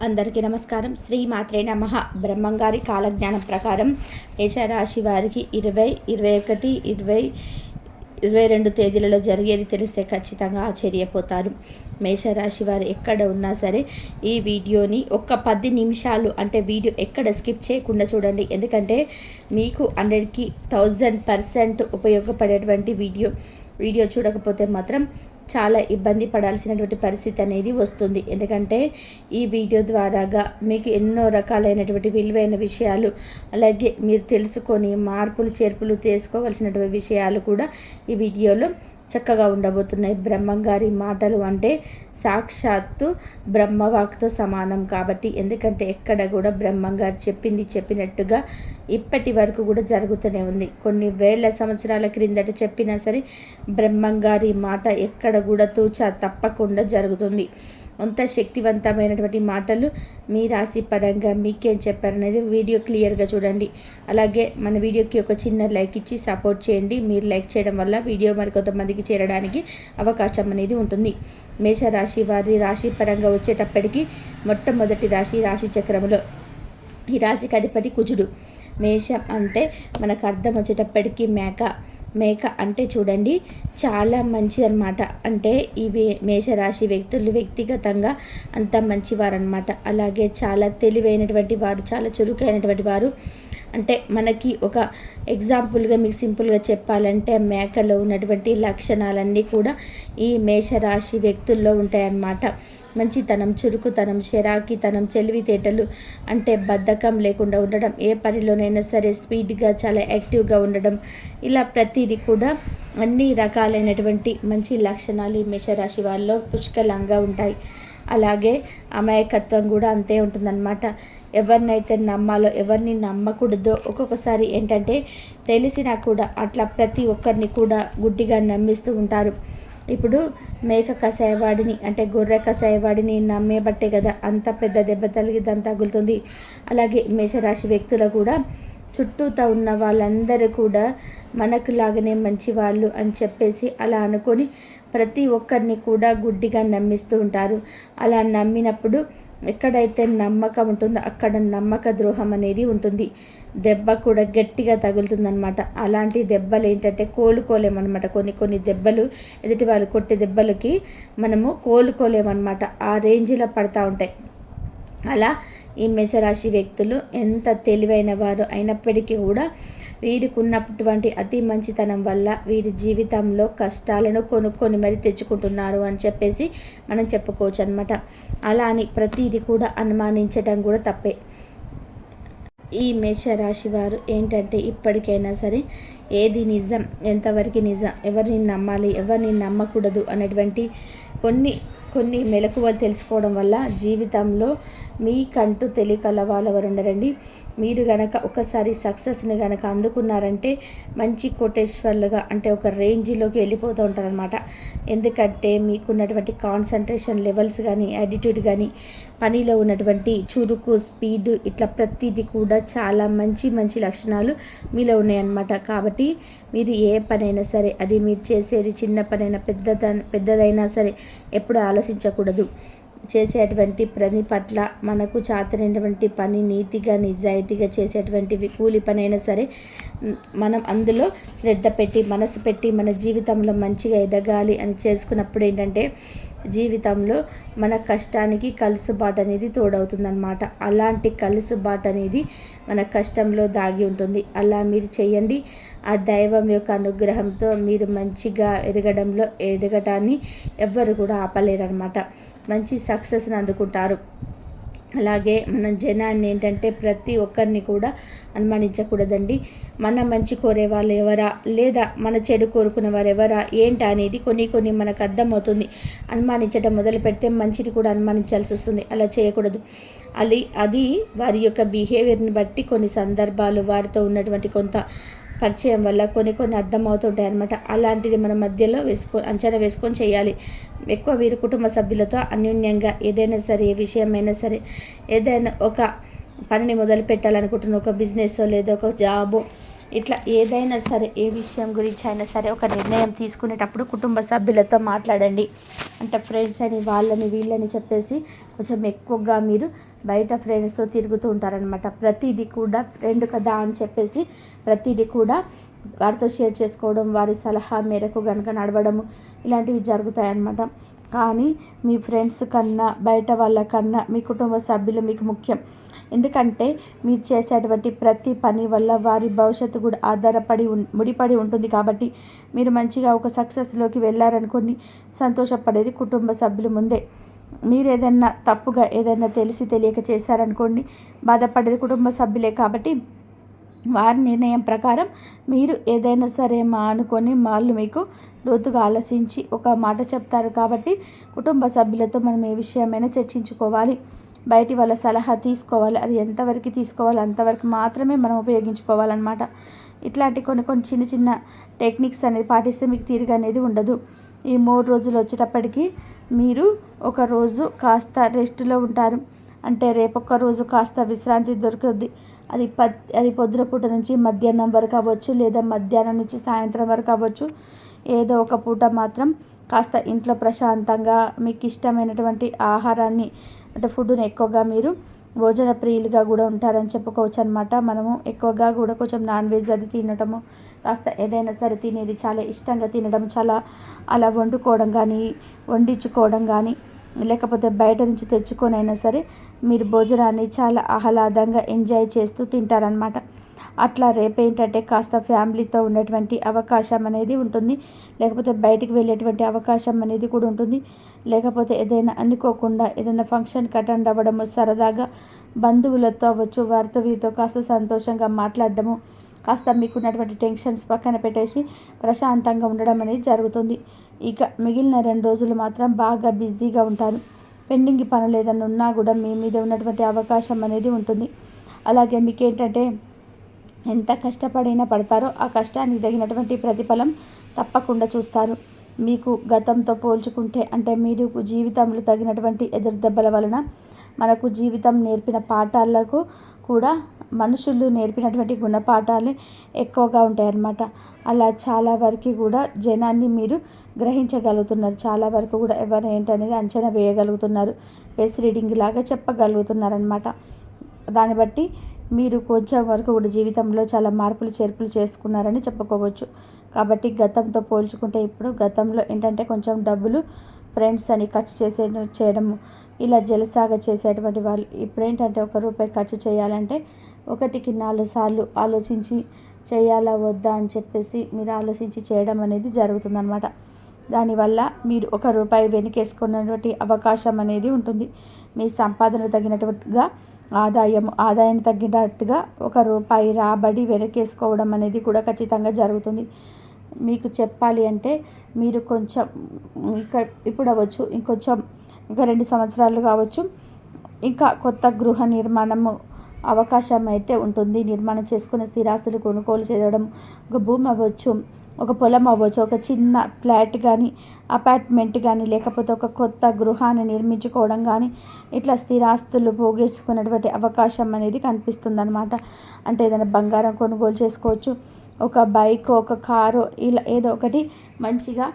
అందరికీ నమస్కారం. శ్రీ మాత్రే నమః. బ్రహ్మంగారి కాలజ్ఞానం ప్రకారం మేషరాశి వారికి 20, 21, 20, 22 తేదీలలో జరిగేది తెలిస్తే ఖచ్చితంగా ఆశ్చర్యపోతారు. మేషరాశి వారు ఎక్కడ ఉన్నా సరే ఈ వీడియోని ఒక 10 నిమిషాలు అంటే వీడియో ఎక్కడ స్కిప్ చేయకుండా చూడండి. ఎందుకంటే మీకు 100కి 1000% ఉపయోగపడేటువంటి వీడియో చూడకపోతే మాత్రం చాలా ఇబ్బంది పడాల్సినటువంటి పరిస్థితి అనేది వస్తుంది. ఎందుకంటే ఈ వీడియో ద్వారాగా మీకు ఎన్నో రకాలైనటువంటి విలువైన విషయాలు, అలాగే మీరు తెలుసుకొని మార్పులు చేర్పులు చేసుకోవాల్సినటువంటి విషయాలు కూడా ఈ వీడియోలో చక్కగా ఉండబోతున్నాయి. బ్రహ్మంగారి మాటలు అంటే సాక్షాత్తు బ్రహ్మవాక్తో సమానం కాబట్టి, ఎందుకంటే ఎక్కడ కూడా బ్రహ్మంగారు చెప్పినట్టుగా ఇప్పటి వరకు కూడా జరుగుతూనే ఉంది. కొన్ని వేల సంవత్సరాల క్రిందట చెప్పినా సరే బ్రహ్మంగారి మాట ఎక్కడ కూడా తూచా తప్పకుండా జరుగుతుంది. అంత శక్తివంతమైనటువంటి మాటలు మీ రాశి పరంగా మీకేం చెప్పారనేది వీడియో క్లియర్గా చూడండి. అలాగే మన వీడియోకి ఒక చిన్న లైక్ ఇచ్చి సపోర్ట్ చేయండి. మీరు లైక్ చేయడం వల్ల వీడియో మరికొంతమందికి చేరడానికి అవకాశం అనేది ఉంటుంది. మేషరాశి వారి రాశి పరంగా వచ్చేటప్పటికి మొట్టమొదటి రాశి చక్రంలో ఈ రాశికి అధిపతి కుజుడు. మేషం అంటే మనకు అర్థం వచ్చేటప్పటికి మేక అంటే చూడండి చాలా మంచిదన్నమాట. అంటే ఇవి మేషరాశి వ్యక్తులు వ్యక్తిగతంగా అంత మంచివారనమాట. అలాగే చాలా తెలివైనటువంటి వారు, చాలా చురుకైనటువంటి వారు. అంటే మనకి ఒక ఎగ్జాంపుల్గా మీకు సింపుల్గా చెప్పాలంటే మేకలో ఉన్నటువంటి లక్షణాలన్నీ కూడా ఈ మేషరాశి వ్యక్తుల్లో ఉంటాయన్నమాట. మంచితనం, చురుకుతనం, శరాకితనం, తెలివితేటలు, అంటే బద్ధకం లేకుండా ఉండడం, ఏ పనిలోనైనా సరే స్పీడ్గా చాలా యాక్టివ్గా ఉండడం, ఇలా ప్రతిదీ కూడా అన్ని రకాలైనటువంటి మంచి లక్షణాలు ఈ మేషరాశి వాళ్ళలో పుష్కలంగా ఉంటాయి. అలాగే అమాయకత్వం కూడా అంతే ఉంటుందన్నమాట. ఎవరినైతే నమ్మాలో ఎవరిని నమ్మకూడదో ఒక్కొక్కసారి ఏంటంటే తెలిసినా కూడా అట్లా ప్రతి ఒక్కరిని కూడా గుడ్డిగా నమ్మిస్తూ ఉంటారు. ఇప్పుడు మేక కషాయవాడిని అంటే గొర్రె కషాయవాడిని నమ్మేబట్టే కదా అంత పెద్ద దెబ్బ తగులుతుంది. అలాగే మేషరాశి వ్యక్తులు కూడా చుట్టూతా ఉన్న వాళ్ళందరూ కూడా మనకు లాగానే మంచి వాళ్ళు అని చెప్పేసి అలా అనుకొని ప్రతి ఒక్కరిని కూడా గుడ్డిగా నమ్మిస్తూ ఉంటారు. అలా నమ్మినప్పుడు ఎక్కడైతే నమ్మకం ఉంటుందో అక్కడ నమ్మక ద్రోహం అనేది ఉంటుంది. దెబ్బ కూడా గట్టిగా తగులుతుందనమాట. అలాంటి దెబ్బలు ఏంటంటే కోలుకోలేమన్నమాట. కొన్ని దెబ్బలు ఎదుటి వాళ్ళు కొట్టే దెబ్బలకి మనము కోలుకోలేమన్నమాట. ఆ రేంజ్లో పడతా ఉంటాయి. అలా ఈ మేషరాశి వ్యక్తులు ఎంత తెలివైన వారు అయినప్పటికీ కూడా వీరికి ఉన్నటువంటి అతి మంచితనం వల్ల వీరి జీవితంలో కష్టాలను కొనుక్కొని మరి తెచ్చుకుంటున్నారు అని చెప్పేసి మనం చెప్పుకోవచ్చు అనమాట. అలా అని ప్రతిదీ కూడా అనుమానించడం కూడా తప్పే. ఈ మేషరాశి వారు ఏంటంటే ఇప్పటికైనా సరే ఏది నిజం, ఎంతవరకు నిజం, ఎవరిని నమ్మాలి, ఎవరిని నమ్మకూడదు అనేటువంటి కొన్ని మెలకువలు తెలుసుకోవడం వల్ల జీవితంలో మీకంటూ తెలియకల వాళ్ళు ఉండరండి. మీరు గనక ఒకసారి సక్సెస్ని గనక అందుకున్నారంటే మంచి కోటేశ్వర్లుగా అంటే ఒక రేంజ్లోకి వెళ్ళిపోతూ ఉంటారనమాట. ఎందుకంటే మీకున్నటువంటి కాన్సన్ట్రేషన్ లెవెల్స్ కానీ, యాటిట్యూడ్ కానీ, పనిలో ఉన్నటువంటి చురుకు, స్పీడ్, ఇట్లా ప్రతిదీ కూడా చాలా మంచి లక్షణాలు మీలో ఉన్నాయన్నమాట. కాబట్టి మీరు ఏ పనైనా సరే అది మీరు చేసేది చిన్న పనైనా పెద్దదైనా సరే ఎప్పుడు ఆలోచించకూడదు. చేసేటువంటి పని పట్ల మనకు చాతనైనటువంటి పని నీతిగా నిజాయితీగా చేసేటువంటి కూలి పని అయినా సరే మనం అందులో శ్రద్ధ పెట్టి మనసు పెట్టి మన జీవితంలో మంచిగా ఎదగాలి అని చేసుకున్నప్పుడు ఏంటంటే జీవితంలో మన కష్టానికి కలుసుబాటు అనేది తోడవుతుందన్నమాట. అలాంటి కలుసుబాటు అనేది మన కష్టంలో దాగి ఉంటుంది. అలా మీరు చేయండి. ఆ దైవం యొక్క అనుగ్రహంతో మీరు మంచిగా ఎదగటాన్ని ఎవ్వరు కూడా ఆపలేరన్నమాట. మంచి సక్సెస్ని అందుకుంటారు. అలాగే మన జనాన్ని ఏంటంటే ప్రతి ఒక్కరిని కూడా అనుమానించకూడదండి. మన మంచి కోరే వాళ్ళు ఎవరా, లేదా మన చెడు కోరుకునే వారు ఎవరా ఏంటి అనేది కొన్ని మనకు అర్థమవుతుంది. అనుమానించడం మొదలు పెడితే మంచిని కూడా అనుమానించాల్సి వస్తుంది. అలా చేయకూడదు. అది వారి యొక్క బిహేవియర్ని బట్టి కొన్ని సందర్భాలు వారితో ఉన్నటువంటి కొంత పరిచయం వల్ల కొన్ని అర్థమవుతుంటాయి అన్నమాట. అలాంటిది మన మధ్యలో అంచనా వేసుకొని చేయాలి. ఎక్కువ వీరి కుటుంబ సభ్యులతో అన్యోన్యంగా ఏదైనా సరే, ఏ విషయమైనా సరే, ఏదైనా ఒక పనిని మొదలు పెట్టాలనుకుంటున్న ఒక బిజినెస్ లేదా ఒక జాబు ఇట్లా ఏదైనా సరే, ఏ విషయం గురించి అయినా సరే ఒక నిర్ణయం తీసుకునేటప్పుడు కుటుంబ సభ్యులతో మాట్లాడండి. అంటే ఫ్రెండ్స్ అని వాళ్ళని వీళ్ళని చెప్పేసి కొంచెం ఎక్కువగా మీరు బయట ఫ్రెండ్స్తో తిరుగుతూ ఉంటారనమాట. ప్రతిదీ కూడా ఫ్రెండ్ కదా అని చెప్పేసి ప్రతిదీ కూడా వారితో షేర్ చేసుకోవడం, వారి సలహా మేరకు కనుక నడవడము ఇలాంటివి జరుగుతాయన్నమాట. కానీ మీ ఫ్రెండ్స్ కన్నా, బయట వాళ్ళ కన్నా మీ కుటుంబ సభ్యులు మీకు ముఖ్యం. ఎందుకంటే మీరు చేసేటువంటి ప్రతి పని వల్ల వారి భవిష్యత్తు కూడా ఆధారపడి ముడిపడి ఉంటుంది. కాబట్టి మీరు మంచిగా ఒక సక్సెస్లోకి వెళ్ళారనుకోండి, సంతోషపడేది కుటుంబ సభ్యులు ముందే. మీరు ఏదైనా తప్పుగా ఏదైనా తెలిసి తెలియక చేశారనుకోండి, బాధపడేది కుటుంబ సభ్యులే. కాబట్టి వారి నిర్ణయం ప్రకారం మీరు ఏదైనా సరే అనుకొని వాళ్ళు మీకు లోతుగా ఆలోచించి ఒక మాట చెప్తారు. కాబట్టి కుటుంబ సభ్యులతో మనం ఏ విషయమైనా చర్చించుకోవాలి, బయటి వాళ్ళ సలహా తీసుకోవాలి. అది ఎంతవరకు తీసుకోవాలి అంతవరకు మాత్రమే మనం ఉపయోగించుకోవాలన్నమాట. ఇట్లాంటి కొన్ని కొన్ని చిన్న చిన్న టెక్నిక్స్ అనేది పాటిస్తే మీకు తీరిక అనేది ఉండదు. ఈ 3 రోజులు వచ్చేటప్పటికి మీరు ఒకరోజు కాస్త రెస్ట్లో ఉంటారు. అంటే రేపొక్క రోజు కాస్త విశ్రాంతి దొరుకుద్ది. అది పొద్దున పూట నుంచి మధ్యాహ్నం వరకు అవ్వచ్చు, లేదా మధ్యాహ్నం నుంచి సాయంత్రం వరకు అవ్వచ్చు. ఏదో ఒక పూట మాత్రం కాస్త ఇంట్లో ప్రశాంతంగా మీకు ఇష్టమైనటువంటి ఆహారాన్ని, అంటే ఫుడ్ని ఎక్కువగా మీరు భోజన ప్రియులుగా కూడా ఉంటారని చెప్పుకోవచ్చు అనమాట. మనము ఎక్కువగా కూడా కొంచెం నాన్ వెజ్ అది తినటము, కాస్త ఏదైనా సరే తినేది చాలా ఇష్టంగా తినడం, చాలా అలా వండించుకోవడం కానీ లేకపోతే బయట నుంచి తెచ్చుకొని అయినా సరే మీరు భోజనాన్ని చాలా ఆహ్లాదంగా ఎంజాయ్ చేస్తూ తింటారనమాట. అట్లా రేపేంటంటే కాస్త ఫ్యామిలీతో ఉన్నటువంటి అవకాశం అనేది ఉంటుంది, లేకపోతే బయటికి వెళ్ళేటువంటి అవకాశం అనేది కూడా ఉంటుంది. లేకపోతే ఏదైనా అనుకోకుండా ఏదైనా ఫంక్షన్కి అటెండ్ అవ్వడము, సరదాగా బంధువులతో అవ్వచ్చు, వారితో వీరితో కాస్త సంతోషంగా మాట్లాడడము, కాస్త మీకున్నటువంటి టెన్షన్స్ పక్కన పెట్టేసి ప్రశాంతంగా ఉండడం అనేది జరుగుతుంది. ఇక మిగిలిన 2 రోజులు మాత్రం బాగా బిజీగా ఉంటారు. పెండింగ్ పనులు ఏదైనా ఉన్నా కూడా మీ మీద ఉన్నటువంటి అవకాశం అనేది ఉంటుంది. అలాగే మీకేంటంటే ఎంత కష్టపడినా పడతారో ఆ కష్టానికి తగినటువంటి ప్రతిఫలం తప్పకుండా చూస్తారు. మీకు గతంతో పోల్చుకుంటే, అంటే మీరు జీవితంలో తగినటువంటి ఎదురు దెబ్బల వలన మనకు జీవితం నేర్పిన పాఠాలకు కూడా మనుషులు నేర్పినటువంటి గుణపాఠాలే ఎక్కువగా ఉంటాయన్నమాట. అలా చాలా వరకు కూడా జనాన్ని మీరు గ్రహించగలుగుతున్నారు. చాలా వరకు కూడా ఎవరు ఏంటనేది అంచనా వేయగలుగుతున్నారు. ఫేస్ రీడింగ్ లాగా చెప్పగలుగుతున్నారనమాట. దాన్ని బట్టి మీరు కొంచెం వరకు కూడా జీవితంలో చాలా మార్పులు చేర్పులు చేసుకున్నారని చెప్పుకోవచ్చు. కాబట్టి గతంతో పోల్చుకుంటే ఇప్పుడు గతంలో ఏంటంటే కొంచెం డబ్బులు ఫ్రెండ్స్ అని ఖర్చు చేయడము, ఇలా జలసాగా చేసేటువంటి వాళ్ళు ఇప్పుడు ఏంటంటే ₹1 ఖర్చు చేయాలంటే 1కి 4 సార్లు ఆలోచించి చేయాలా వద్దా అని చెప్పేసి మీరు ఆలోచించి చేయడం అనేది జరుగుతుందన్నమాట. దానివల్ల మీరు ₹1 వెనకేసుకున్నటువంటి అవకాశం అనేది ఉంటుంది. మీ సంపాదన తగినట్టుగా ఆదాయం తగ్గినట్టుగా ₹1 రాబడి వెనకేసుకోవడం అనేది కూడా ఖచ్చితంగా జరుగుతుంది. మీకు చెప్పాలి అంటే మీరు కొంచెం ఇప్పుడు అవ్వచ్చు, ఇంకా 2 సంవత్సరాలు కావచ్చు, ఇంకా కొత్త గృహ నిర్మాణము అవకాశం అయితే ఉంటుంది. నిర్మాణం చేసుకునే స్థిరాస్తులు కొనుగోలు చేయడం, ఒక భూమి అవ్వచ్చు, ఒక పొలం అవ్వచ్చు, ఒక చిన్న ఫ్లాట్ కానీ అపార్ట్మెంట్ కానీ, లేకపోతే ఒక కొత్త గృహాన్ని నిర్మించుకోవడం కానీ, ఇట్లా స్థిరాస్తులు పోగేసుకునేటువంటి అవకాశం అనేది కనిపిస్తుంది అనమాట. అంటే ఏదైనా బంగారం కొనుగోలు చేసుకోవచ్చు, ఒక బైక్, ఒక కారు, ఇలా ఏదో ఒకటి మంచిగా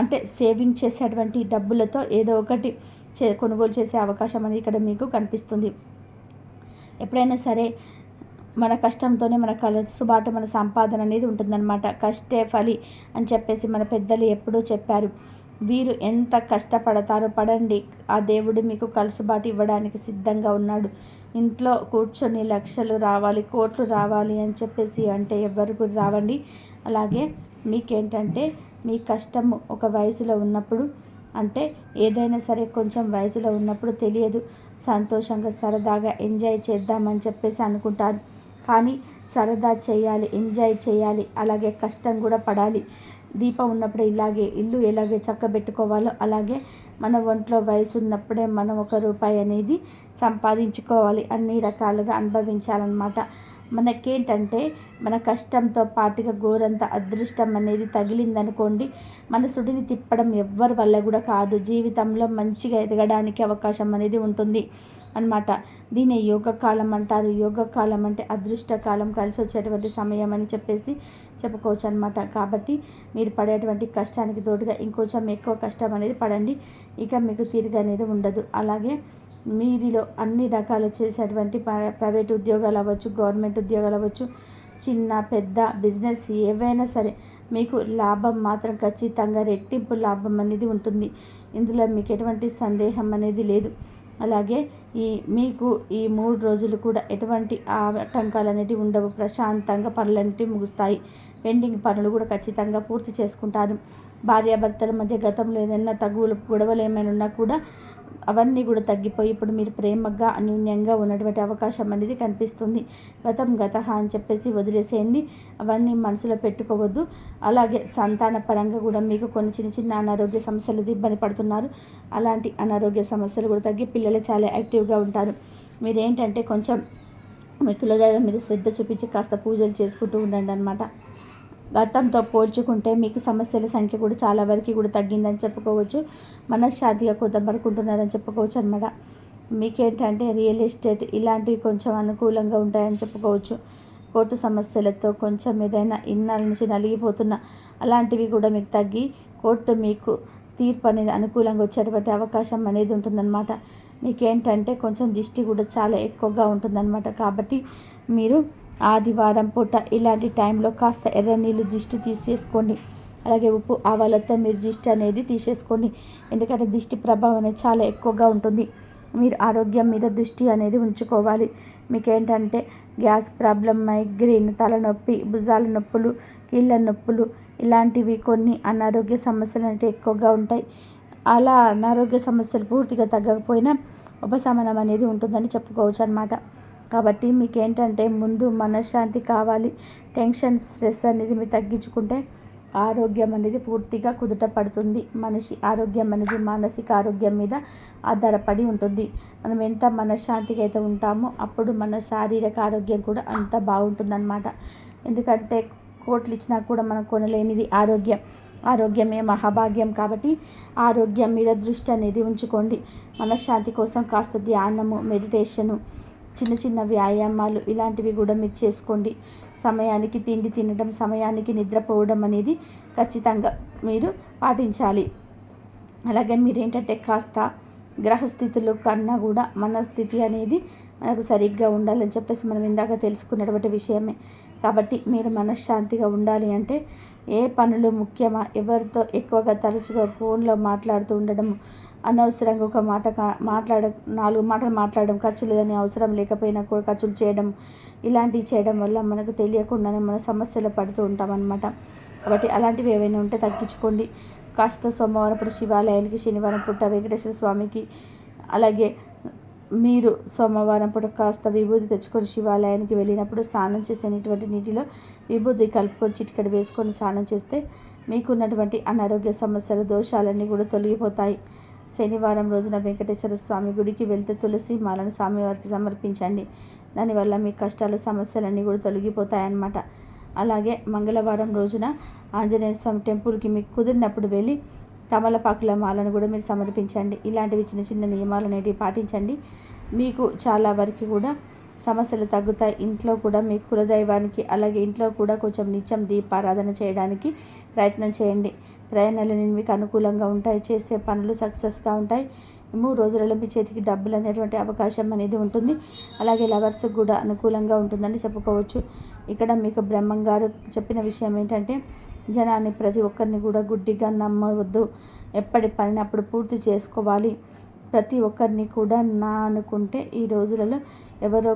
అంటే సేవింగ్ చేసేటువంటి డబ్బులతో ఏదో ఒకటి కొనుగోలు చేసే అవకాశం అనేది ఇక్కడ మీకు కనిపిస్తుంది. ఎప్పుడైనా సరే మన కష్టంతోనే మన కలసుబాటు, మన సంపాదన అనేది ఉంటుందన్నమాట. కష్టే ఫలి అని చెప్పేసి మన పెద్దలు ఎప్పుడూ చెప్పారు. వీరు ఎంత కష్టపడతారో పడండి, ఆ దేవుడు మీకు కలుసుబాటు ఇవ్వడానికి సిద్ధంగా ఉన్నాడు. ఇంట్లో కూర్చొని లక్షలు రావాలి, కోట్లు రావాలి అని చెప్పేసి అంటే ఎవ్వరు కూడా రావండి. అలాగే మీకేంటంటే మీ కష్టము ఒక వయసులో ఉన్నప్పుడు, అంటే ఏదైనా సరే కొంచెం వయసులో ఉన్నప్పుడు తెలియదు, సంతోషంగా సరదాగా ఎంజాయ్ చేద్దామని చెప్పేసి అనుకుంటారు. కానీ సరదా చేయాలి, ఎంజాయ్ చేయాలి, అలాగే కష్టం కూడా పడాలి. దీపం ఉన్నప్పుడే ఇల్లు ఎలాగే చక్కబెట్టుకోవాలో అలాగే మన ఒంట్లో వయసు ఉన్నప్పుడే మనం ₹1 అనేది సంపాదించుకోవాలి, అన్ని రకాలుగా అనుభవించాలన్నమాట. మనకేంటంటే మన కష్టంతో పాటుగా గోరంత అదృష్టం అనేది తగిలిందనుకోండి, మన సుడిని తిప్పడం ఎవ్వరి వల్ల కూడా కాదు. జీవితంలో మంచిగా ఎదగడానికి అవకాశం అనేది ఉంటుంది అన్నమాట. దీన్ని యోగకాలం అంటారు. యోగకాలం అంటే అదృష్టకాలం, కలిసి వచ్చేటువంటి సమయం అని చెప్పుకోవచ్చు అనమాట. కాబట్టి మీరు పడేటువంటి కష్టానికి తోడుగా ఇంకొంచెం ఎక్కువ కష్టం అనేది పడండి. ఇక మీకు తీరిక అనేది ఉండదు. అలాగే మీరిలో అన్ని రకాలు చేసేటువంటి ప్రైవేట్ ఉద్యోగాలు అవ్వచ్చు, గవర్నమెంట్ ఉద్యోగాలు అవ్వచ్చు, చిన్న పెద్ద బిజినెస్ ఏవైనా సరే మీకు లాభం మాత్రం ఖచ్చితంగా రెట్టింపు లాభం అనేది ఉంటుంది. ఇందులో మీకు ఎటువంటి సందేహం అనేది లేదు. అలాగే మీకు ఈ 3 రోజులు కూడా ఎటువంటి ఆటంకాలు అనేవి ఉండవు. ప్రశాంతంగా పనులన్నిటి ముగుస్తాయి. పెండింగ్ పనులు కూడా ఖచ్చితంగా పూర్తి చేసుకుంటారు. భార్యాభర్తల మధ్య గతంలో ఏదైనా తగువులు గొడవలు ఏమైనా ఉన్నా కూడా అవన్నీ కూడా తగ్గిపోయి ఇప్పుడు మీరు ప్రేమగా అన్యోన్యంగా ఉన్నటువంటి అవకాశం అనేది కనిపిస్తుంది. గతం అని చెప్పేసి వదిలేసేయండి. అవన్నీ మనసులో పెట్టుకోవద్దు. అలాగే సంతాన పరంగా కూడా మీకు కొన్ని చిన్న అనారోగ్య సమస్యలు ఇబ్బంది పడుతున్నారు. అలాంటి అనారోగ్య సమస్యలు కూడా తగ్గి పిల్లలు చాలా యాక్టివ్గా ఉంటారు. మీరేంటంటే కొంచెం మీ కులదైవం మీద శ్రద్ధ చూపించి కాస్త పూజలు చేసుకుంటూ ఉండండి అన్నమాట. గతంతో పోల్చుకుంటే మీకు సమస్యల సంఖ్య కూడా చాలా వరకు కూడా తగ్గిందని చెప్పుకోవచ్చు. మనశ్శాంతిగా కొంతవరకు ఉంటున్నారని చెప్పుకోవచ్చు అనమాట. మీకేంటంటే రియల్ ఎస్టేట్ ఇలాంటివి కొంచెం అనుకూలంగా ఉంటాయని చెప్పుకోవచ్చు. కోర్టు సమస్యలతో కొంచెం ఏదైనా ఇన్నాళ్ళ నుంచి నలిగిపోతున్న అలాంటివి కూడా మీకు తగ్గి కోర్టు మీకు తీర్పు అనేది అనుకూలంగా వచ్చేటువంటి అవకాశం అనేది ఉంటుందన్నమాట. మీకేంటంటే కొంచెం దిష్టి కూడా చాలా ఎక్కువగా ఉంటుందన్నమాట. కాబట్టి మీరు ఆదివారం పూట ఇలాంటి టైంలో కాస్త ఎర్ర నీళ్ళు దిష్టి తీసేసుకోండి. అలాగే ఉప్పు ఆవాలతో మీరు దిష్టి అనేది తీసేసుకోండి. ఎందుకంటే దిష్టి ప్రభావం అనేది చాలా ఎక్కువగా ఉంటుంది. మీరు ఆరోగ్యం మీద దృష్టి అనేది ఉంచుకోవాలి. మీకేంటంటే గ్యాస్ ప్రాబ్లం, మైగ్రేన్, తలనొప్పి, భుజాల నొప్పులు, కీళ్ళ నొప్పులు ఇలాంటివి కొన్ని అనారోగ్య సమస్యలు అంటే ఎక్కువగా ఉంటాయి. అలా అనారోగ్య సమస్యలు పూర్తిగా తగ్గకపోయినా ఉపశమనం అనేది ఉంటుందని చెప్పుకోవచ్చు అన్నమాట. కాబట్టి మీకేంటంటే ముందు మనశ్శాంతి కావాలి. టెన్షన్, స్ట్రెస్ అనేది మీరు తగ్గించుకుంటే ఆరోగ్యం అనేది పూర్తిగా కుదుట పడుతుంది. మనిషి ఆరోగ్యం అనేది మానసిక ఆరోగ్యం మీద ఆధారపడి ఉంటుంది. మనం ఎంత మనశ్శాంతిగా అయితే ఉంటామో అప్పుడు మన శారీరక ఆరోగ్యం కూడా అంత బాగుంటుందన్నమాట. ఎందుకంటే కోట్లు ఇచ్చినా కూడా మనం కొనలేనిది ఆరోగ్యం. ఆరోగ్యమే మహాభాగ్యం. కాబట్టి ఆరోగ్యం మీద దృష్టి అనేది ఉంచుకోండి. మనశ్శాంతి కోసం కాస్త ధ్యానము, మెడిటేషను, చిన్న వ్యాయామాలు ఇలాంటివి కూడా మీరు చేసుకోండి. సమయానికి తిండి తినడం, సమయానికి నిద్రపోవడం అనేది ఖచ్చితంగా మీరు పాటించాలి. అలాగే మీరేంటంటే కాస్త గ్రహస్థితుల కన్నా కూడా మన స్థితి అనేది మనకు సరిగ్గా ఉండాలని చెప్పేసి మనం ఇందాక తెలుసుకున్నటువంటి విషయమే. కాబట్టి మీరు మనశ్శాంతిగా ఉండాలి అంటే ఏ పనులు ముఖ్యమా, ఎవరితో ఎక్కువగా తరచుగా ఫోన్లో మాట్లాడుతూ ఉండడం, అనవసరంగా ఒక మాట 4 మాటలు మాట్లాడడం, ఖర్చు లేదని అవసరం లేకపోయినా కూడా ఖర్చులు చేయడం, ఇలాంటివి చేయడం వల్ల మనకు తెలియకుండానే మన సమస్యలు పడుతూ ఉంటామన్నమాట. కాబట్టి అలాంటివి ఏవైనా ఉంటే తగ్గించుకోండి. కాస్త సోమవారం పూట శివాలయానికి, శనివారం పూట వెంకటేశ్వర స్వామికి, అలాగే మీరు సోమవారం పూట కాస్త విభూతి తెచ్చుకొని శివాలయానికి వెళ్ళినప్పుడు స్నానం చేసేటువంటి నీటిలో విభూతి కలుపుకొని చిటికెడు వేసుకొని స్నానం చేస్తే మీకున్నటువంటి అనారోగ్య సమస్యలు, దోషాలన్నీ కూడా తొలగిపోతాయి. శనివారం రోజున వెంకటేశ్వర స్వామి గుడికి వెళ్తే తులసి మాలను స్వామివారికి సమర్పించండి. దానివల్ల మీ కష్టాలు, సమస్యలన్నీ కూడా తొలగిపోతాయన్నమాట. అలాగే మంగళవారం రోజున ఆంజనేయ స్వామి టెంపుల్కి మీకు కుదిరినప్పుడు వెళ్ళి తమలపాకుల మాలను కూడా మీరు సమర్పించండి. ఇలాంటివి చిన్న నియమాలు అనేవి పాటించండి. మీకు చాలా వరకు కూడా సమస్యలు తగ్గుతాయి. ఇంట్లో కూడా మీ కులదైవానికి, అలాగే ఇంట్లో కూడా కొంచెం నిత్యం దీపారాధన చేయడానికి ప్రయత్నం చేయండి. ప్రయాణాలు మీకు అనుకూలంగా ఉంటాయి. చేసే పనులు సక్సెస్గా ఉంటాయి. 3 రోజులలో మీ చేతికి డబ్బులు అనేటువంటి అవకాశం అనేది ఉంటుంది. అలాగే లవర్స్కి కూడా అనుకూలంగా ఉంటుందని చెప్పుకోవచ్చు. ఇక్కడ మీకు బ్రహ్మంగారు చెప్పిన విషయం ఏంటంటే జనాన్ని, ప్రతి ఒక్కరిని కూడా గుడ్డిగా నమ్మవద్దు. ఎప్పటి పనిని అప్పుడు పూర్తి చేసుకోవాలి. ప్రతి ఒక్కరిని కూడా నా అనుకుంటే ఈ రోజులలో ఎవరో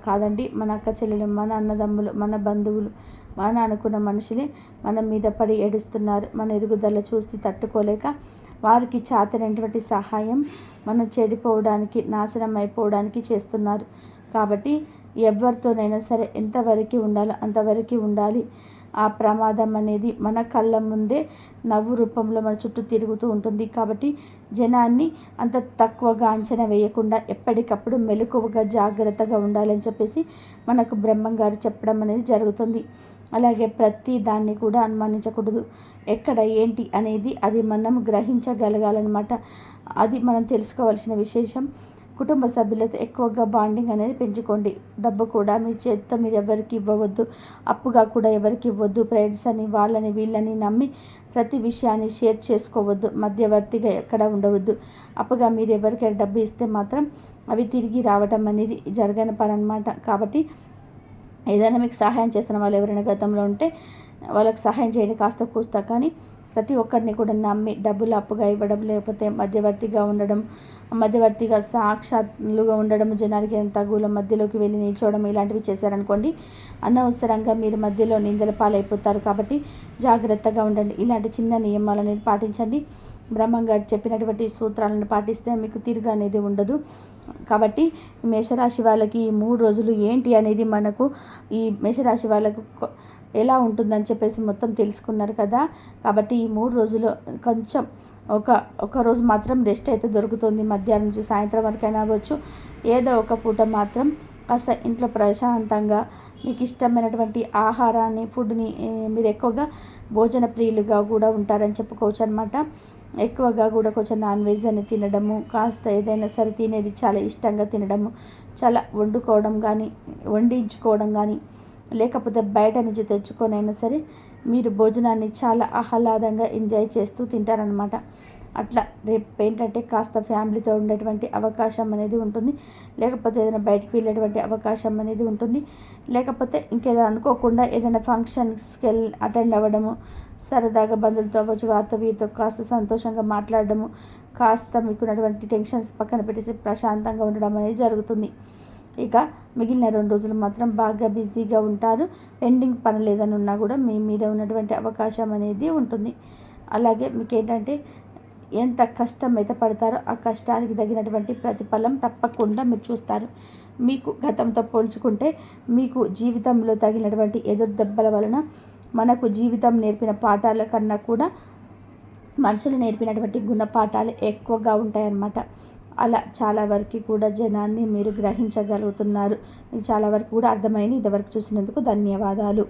కాదండి, మన అక్క చెల్లెలు, మన అన్నదమ్ములు, మన బంధువులు, మన అనుకున్న మనుషులే మన మీద పడి ఏడుస్తున్నారు. మన ఎదుగుదల చూసి తట్టుకోలేక వారికి చేతనైనటువంటి సహాయం మనం చెడిపోవడానికి, నాశనం అయిపోవడానికి చేస్తున్నారు. కాబట్టి ఎవరితోనైనా సరే ఎంతవరకు ఉండాలో అంతవరకు ఉండాలి. ఆ ప్రమాదం అనేది మన కళ్ళ ముందే నవ్వు రూపంలో మన చుట్టూ తిరుగుతూ ఉంటుంది. కాబట్టి జనాన్ని అంత తక్కువగా అంచనా వేయకుండా ఎప్పటికప్పుడు మెలకువగా జాగ్రత్తగా ఉండాలని చెప్పేసి మనకు బ్రహ్మంగారు చెప్పడం అనేది జరుగుతుంది. అలాగే ప్రతి దాన్ని కూడా అనుమానించకూడదు. ఎక్కడ ఏంటి అనేది అది మనం గ్రహించగలగాలన్నమాట. అది మనం తెలుసుకోవాల్సిన విశేషం. కుటుంబ సభ్యులతో ఎక్కువగా బాండింగ్ అనేది పెంచుకోండి. డబ్బు కూడా మీ చేతితో మీరు ఎవరికి ఇవ్వవద్దు. అప్పుగా కూడా ఎవరికి ఇవ్వద్దు. ఫ్రెండ్స్ అని వాళ్ళని వీళ్ళని నమ్మి ప్రతి విషయాన్ని షేర్ చేసుకోవద్దు. మధ్యవర్తిగా ఎక్కడ ఉండవద్దు. అప్పుగా మీరు ఎవరికైనా డబ్బు ఇస్తే మాత్రం అవి తిరిగి రావడం అనేది జరగని పని అన్నమాట. కాబట్టి ఏదైనా మీకు సహాయం చేస్తున్న వాళ్ళు ఎవరైనా గతంలో ఉంటే వాళ్ళకి సహాయం చేయండి కాస్త కూస్తా. కానీ ప్రతి ఒక్కరిని కూడా నమ్మి డబ్బులు అప్పుగా ఇవ్వడం, లేకపోతే మధ్యవర్తిగా సాక్షాత్లుగా ఉండడం, జనానికి తగుల మధ్యలోకి వెళ్ళి నిల్చోవడం ఇలాంటివి చేశారనుకోండి, అనవసరంగా మీరు మధ్యలో నిందల పాలైపోతారు. కాబట్టి జాగ్రత్తగా ఉండండి. ఇలాంటి చిన్న నియమాలను పాటించండి. బ్రహ్మంగారు చెప్పినటువంటి సూత్రాలను పాటిస్తే మీకు తిరుగు అనేది ఉండదు. కాబట్టి మేషరాశి వాళ్ళకి ఈ 3 రోజులు ఏంటి అనేది మనకు ఈ మేషరాశి వాళ్ళకు ఎలా ఉంటుందని మొత్తం తెలుసుకున్నారు కదా. కాబట్టి ఈ 3 రోజులు కొంచెం ఒక రోజు మాత్రం రెస్ట్ అయితే దొరుకుతుంది. మధ్యాహ్నం నుంచి సాయంత్రం వరకైనా అవ్వచ్చు. ఏదో ఒక పూట మాత్రం కాస్త ఇంట్లో ప్రశాంతంగా మీకు ఇష్టమైనటువంటి ఆహారాన్ని, ఫుడ్ని మీరు ఎక్కువగా భోజన ప్రియులుగా కూడా ఉంటారని చెప్పుకోవచ్చు అనమాట. ఎక్కువగా కూడా కొంచెం నాన్ వెజ్ అని తినడము, కాస్త ఏదైనా సరే తినేది చాలా ఇష్టంగా తినడము, చాలా వండించుకోవడం కానీ లేకపోతే బయట నుంచి తెచ్చుకొనైనా సరే మీరు భోజనాన్ని చాలా ఆహ్లాదంగా ఎంజాయ్ చేస్తూ తింటారనమాట. అట్లా రేపు ఏంటంటే కాస్త ఫ్యామిలీతో ఉండేటువంటి అవకాశం అనేది ఉంటుంది. లేకపోతే ఏదైనా బయటికి వెళ్ళేటువంటి అవకాశం అనేది ఉంటుంది. లేకపోతే ఇంకేదైనా అనుకోకుండా ఏదైనా ఫంక్షన్స్కి అటెండ్ అవ్వడము, సరదాగా బంధువులతో అవ్వచ్చు, వారితో వీరితో కాస్త సంతోషంగా మాట్లాడడము, కాస్త మీకున్నటువంటి టెన్షన్స్ పక్కన పెట్టేసి ప్రశాంతంగా ఉండడం అనేది జరుగుతుంది. ఇక మిగిలిన 2 రోజులు మాత్రం బాగా బిజీగా ఉంటారు. పెండింగ్ పనులు ఏదైనా ఉన్నా కూడా మీ మీద ఉన్నటువంటి అవకాశం అనేది ఉంటుంది. అలాగే మీకు ఏంటంటే ఎంత కష్టం అయితే పడతారో ఆ కష్టానికి తగినటువంటి ప్రతిఫలం తప్పకుండా మీరు చూస్తారు. మీకు గతంతో పోల్చుకుంటే మీకు జీవితంలో తగినటువంటి ఎదురు దెబ్బల వలన మనకు జీవితం నేర్పిన పాఠాల కన్నా కూడా మనుషులు నేర్పినటువంటి గుణపాఠాలు ఎక్కువగా ఉంటాయన్నమాట. అలా చాలా వరకు కూడా జనాన్ని మీరు గ్రహించగలుగుతున్నారు. మీకు చాలా వరకు కూడా అర్థమైంది. ఇంతవరకు చూసినందుకు ధన్యవాదాలు.